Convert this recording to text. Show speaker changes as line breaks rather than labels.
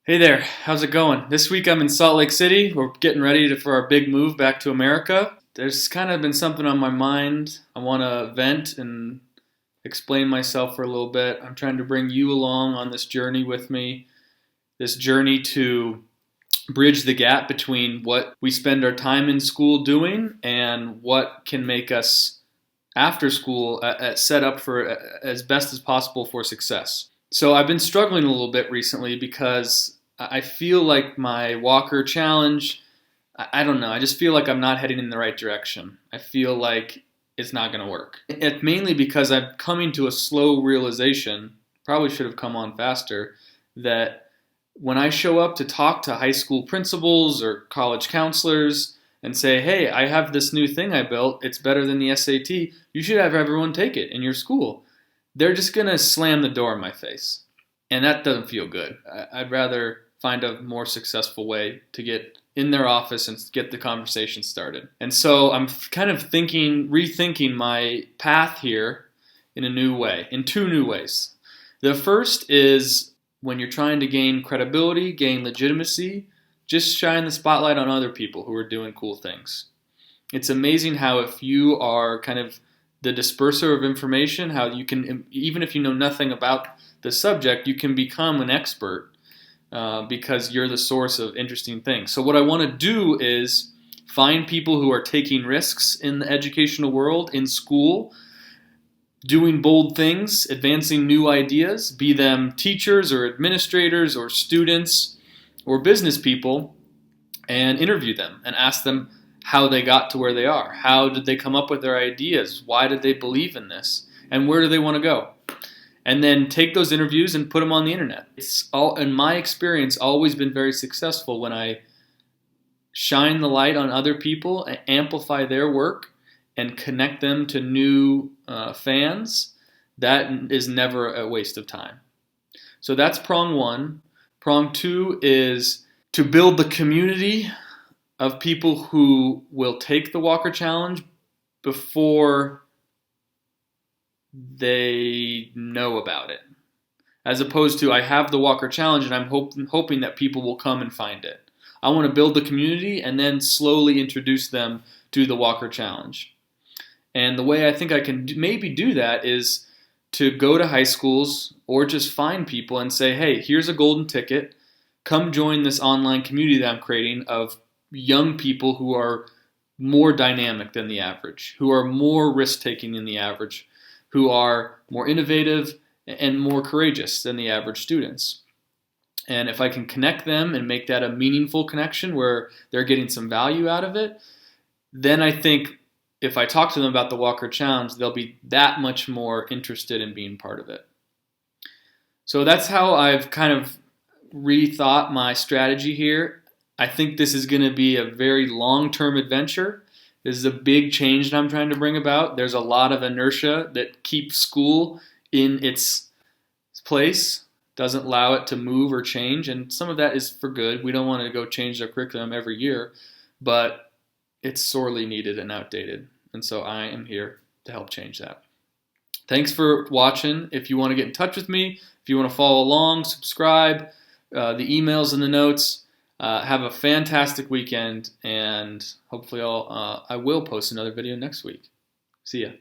Hey there, how's it going? This week I'm in Salt Lake City. We're getting ready for our big move back to America. There's kind of been something on my mind. I want to vent and explain myself for a little bit. I'm trying to bring you along on this journey with me, this journey to bridge the gap between what we spend our time in school doing and what can make us after school set up for as best as possible for success. So I've been struggling a little bit recently because I feel like my Walker challenge, I don't know, I just feel like I'm not heading in the right direction. I feel like it's not going to work. It's mainly because I'm coming to a slow realization, probably should have come on faster, that when I show up to talk to high school principals or college counselors and say, hey, I have this new thing I built, it's better than the SAT, you should have everyone take it in your school. They're just going to slam the door in my face. And that doesn't feel good. I'd rather find a more successful way to get in their office and get the conversation started. And so I'm kind of rethinking my path here in a new way, in two new ways. The first is when you're trying to gain credibility, gain legitimacy, just shine the spotlight on other people who are doing cool things. It's amazing how if you are kind of the disperser of information, how you can, even if you know nothing about the subject, you can become an expert because you're the source of interesting things. So what I want to do is find people who are taking risks in the educational world, in school, doing bold things, advancing new ideas, be them teachers or administrators or students or business people, and interview them and ask them how they got to where they are. How did they come up with their ideas? Why did they believe in this? And where do they want to go? And then take those interviews and put them on the internet. It's all, in my experience, always been very successful when I shine the light on other people, amplify their work, and connect them to new fans. That is never a waste of time. So that's prong one. Prong two is to build the community of people who will take the Walker Challenge before they know about it. As opposed to, I have the Walker Challenge and I'm hoping that people will come and find it. I want to build the community and then slowly introduce them to the Walker Challenge. And the way I think I can maybe do that is to go to high schools or just find people and say, hey, here's a golden ticket. Come join this online community that I'm creating of young people who are more dynamic than the average, who are more risk-taking than the average, who are more innovative and more courageous than the average students. And if I can connect them and make that a meaningful connection where they're getting some value out of it, then I think if I talk to them about the Walker Challenge, they'll be that much more interested in being part of it. So that's how I've kind of rethought my strategy here. I think this is going to be a very long-term adventure. This is a big change that I'm trying to bring about. There's a lot of inertia that keeps school in its place, doesn't allow it to move or change, and some of that is for good. We don't want to go change their curriculum every year, but it's sorely needed and outdated, and so I am here to help change that. Thanks for watching. If you want to get in touch with me, if you want to follow along, subscribe, the emails in the notes. Have a fantastic weekend, and hopefully I will post another video next week. See ya.